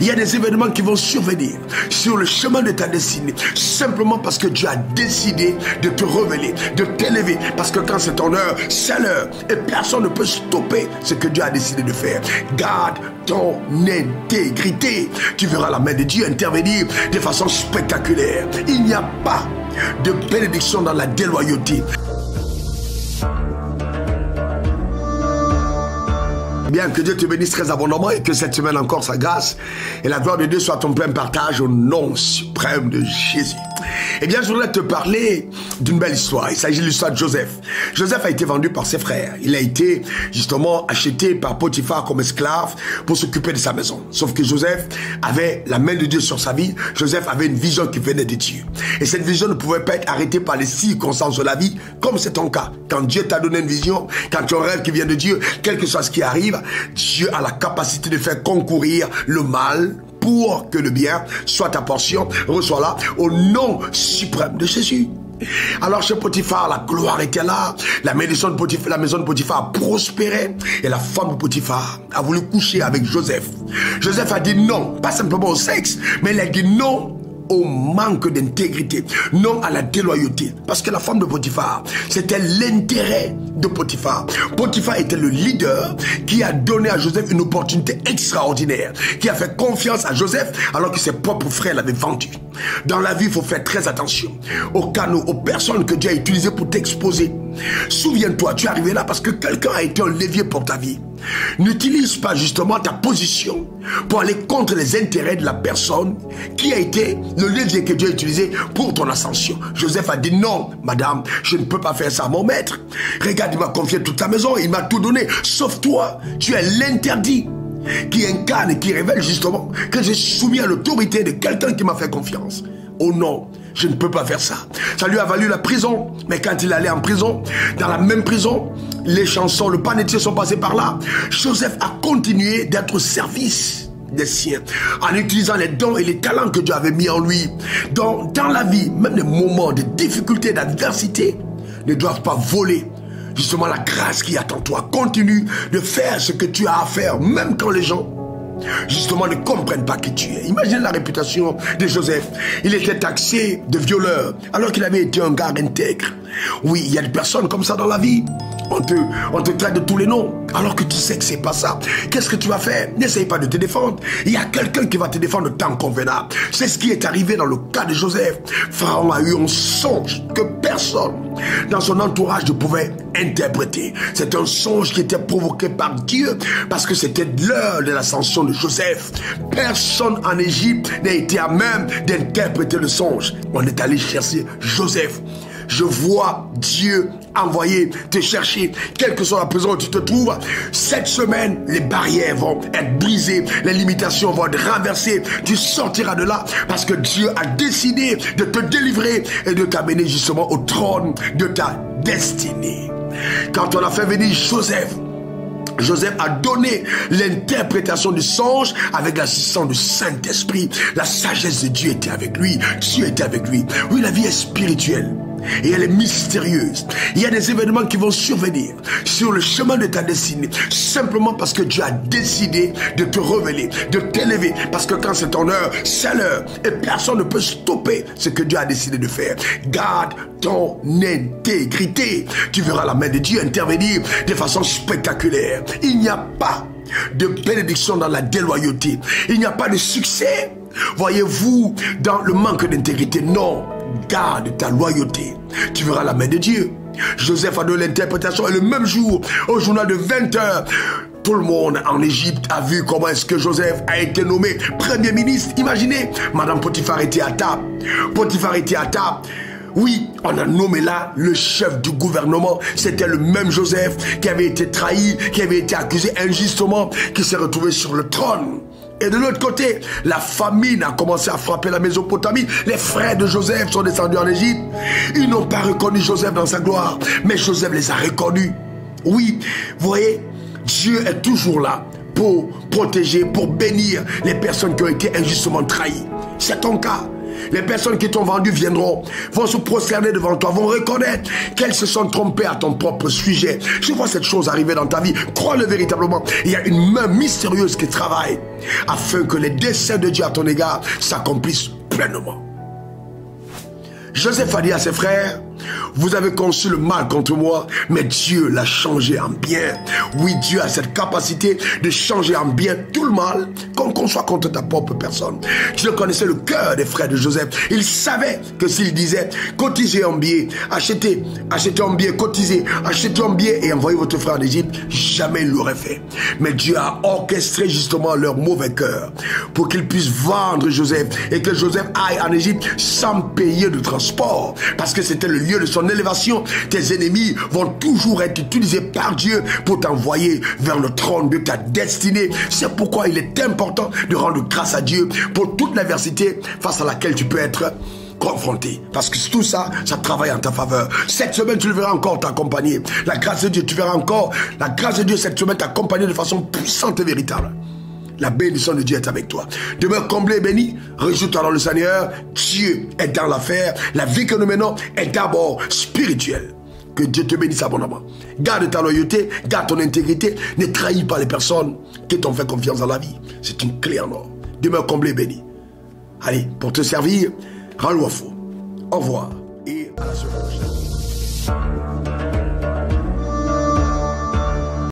Il y a des événements qui vont survenir sur le chemin de ta destinée, simplement parce que Dieu a décidé de te révéler, de t'élever, parce que quand c'est ton heure, c'est l'heure, et personne ne peut stopper ce que Dieu a décidé de faire. Garde ton intégrité, tu verras la main de Dieu intervenir de façon spectaculaire. Il n'y a pas de bénédiction dans la déloyauté. Bien, que Dieu te bénisse très abondamment et que cette semaine encore sa grâce et la gloire de Dieu soit ton plein partage au nom suprême de Jésus. Eh bien, je voudrais te parler d'une belle histoire. Il s'agit de l'histoire de Joseph. Joseph a été vendu par ses frères. Il a été justement acheté par Potiphar comme esclave pour s'occuper de sa maison. Sauf que Joseph avait la main de Dieu sur sa vie. Joseph avait une vision qui venait de Dieu. Et cette vision ne pouvait pas être arrêtée par les circonstances de la vie, comme c'est ton cas. Quand Dieu t'a donné une vision, quand tu as un rêve qui vient de Dieu, quel que soit ce qui arrive, Dieu a la capacité de faire concourir le mal pour que le bien soit ta portion. Reçois-la au nom suprême de Jésus. Alors chez Potiphar, la gloire était là. La maison de Potiphar prospérait. Et la femme de Potiphar a voulu coucher avec Joseph. Joseph a dit non, pas simplement au sexe, mais il a dit non au manque d'intégrité, non à la déloyauté. Parce que la femme de Potiphar, c'était l'intérêt de Potiphar. Potiphar était le leader qui a donné à Joseph une opportunité extraordinaire, qui a fait confiance à Joseph alors que ses propres frères l'avaient vendu. Dans la vie, il faut faire très attention aux canaux, aux personnes que Dieu a utilisées pour t'exposer. Souviens-toi, tu es arrivé là parce que quelqu'un a été un levier pour ta vie. N'utilise pas justement ta position pour aller contre les intérêts de la personne qui a été le levier que Dieu a utilisé pour ton ascension. Joseph a dit non, madame, je ne peux pas faire ça à mon maître. Regarde, il m'a confié toute la maison, il m'a tout donné, sauf toi, tu es l'interdit qui incarne et qui révèle justement que j'ai soumis à l'autorité de quelqu'un qui m'a fait confiance. Oh non, je ne peux pas faire ça. Ça lui a valu la prison. Mais quand il allait en prison, dans la même prison, les chansons, le panetier sont passés par là. Joseph a continué d'être au service des siens, en utilisant les dons et les talents que Dieu avait mis en lui. Donc, dans la vie, même les moments de difficulté, d'adversité, ne doivent pas voler justement la grâce qui attend toi. Continue de faire ce que tu as à faire, même quand les gens justement ne comprennent pas qui tu es. Imagine la réputation de Joseph. Il était taxé de violeur alors qu'il avait été un gars intègre. Oui, il y a des personnes comme ça dans la vie. On te traite de tous les noms alors que tu sais que c'est pas ça. Qu'est-ce que tu vas faire? N'essaye pas de te défendre. Il y a quelqu'un qui va te défendre tant convenable. C'est ce qui est arrivé dans le cas de Joseph. Pharaon a eu un songe que personne dans son entourage ne pouvait interpréter. C'est un songe qui était provoqué par Dieu parce que c'était l'heure de l'ascension de Joseph. Personne en Égypte n'a été à même d'interpréter le songe. On est allé chercher Joseph. Je vois Dieu envoyer te chercher, quelle que soit la prison où tu te trouves. Cette semaine, les barrières vont être brisées, les limitations vont être renversées. Tu sortiras de là parce que Dieu a décidé de te délivrer et de t'amener justement au trône de ta destinée. Quand on a fait venir Joseph, Joseph a donné l'interprétation du songe avec l'assistance du Saint-Esprit. La sagesse de Dieu était avec lui. Dieu était avec lui. Oui, la vie est spirituelle. Et elle est mystérieuse. Il y a des événements qui vont survenir sur le chemin de ta destinée, simplement parce que Dieu a décidé de te révéler, de t'élever. Parce que quand c'est ton heure, c'est l'heure. Et personne ne peut stopper ce que Dieu a décidé de faire. Garde ton intégrité. Tu verras la main de Dieu intervenir de façon spectaculaire. Il n'y a pas de bénédiction dans la déloyauté. Il n'y a pas de succès, voyez-vous, dans le manque d'intégrité. Non. Garde ta loyauté. Tu verras la main de Dieu. Joseph a donné l'interprétation et le même jour, au journal de 20h, tout le monde en Égypte a vu comment est-ce que Joseph a été nommé Premier ministre. Imaginez, Madame Potiphar était à table. Potiphar était à table. Oui, on a nommé là le chef du gouvernement. C'était le même Joseph qui avait été trahi, qui avait été accusé injustement, qui s'est retrouvé sur le trône. Et de l'autre côté, la famine a commencé à frapper la Mésopotamie. Les frères de Joseph sont descendus en Égypte. Ils n'ont pas reconnu Joseph dans sa gloire, mais Joseph les a reconnus. Oui, vous voyez, Dieu est toujours là pour protéger, pour bénir les personnes qui ont été injustement trahies. C'est ton cas. Les personnes qui t'ont vendu viendront, vont se prosterner devant toi, vont reconnaître qu'elles se sont trompées à ton propre sujet. Je vois cette chose arriver dans ta vie. Crois-le véritablement. Il y a une main mystérieuse qui travaille afin que les desseins de Dieu à ton égard s'accomplissent pleinement. Joseph a dit à ses frères, vous avez conçu le mal contre moi, mais Dieu l'a changé en bien. Oui, Dieu a cette capacité de changer en bien tout le mal qu'on soit contre ta propre personne. Dieu connaissait le cœur des frères de Joseph. Il savait que s'il disait, cotisez en billet, achetez en billet, cotisez, achetez en billet et envoyez votre frère en Égypte, jamais il l'aurait fait. Mais Dieu a orchestré justement leur mauvais cœur pour qu'ils puissent vendre Joseph et que Joseph aille en Égypte sans payer de transport, parce que c'était le lieu de son élévation. Tes ennemis vont toujours être utilisés par Dieu pour t'envoyer vers le trône de ta destinée. C'est pourquoi il est important de rendre grâce à Dieu pour toute l'adversité face à laquelle tu peux être confronté. Parce que tout ça, ça travaille en ta faveur. Cette semaine, tu le verras encore t'accompagner. La grâce de Dieu, tu verras encore la grâce de Dieu cette semaine t'accompagner de façon puissante et véritable. La bénédiction de Dieu est avec toi. Demeure comblé et béni. Réjouis-toi dans le Seigneur. Dieu est dans l'affaire. La vie que nous menons est d'abord spirituelle. Que Dieu te bénisse abondamment. Garde ta loyauté, garde ton intégrité. Ne trahis pas les personnes qui t'ont fait confiance dans la vie. C'est une clé en or. Demeure comblé et béni. Allez, pour te servir, rends-le au faux. Au revoir et à la semaine prochaine.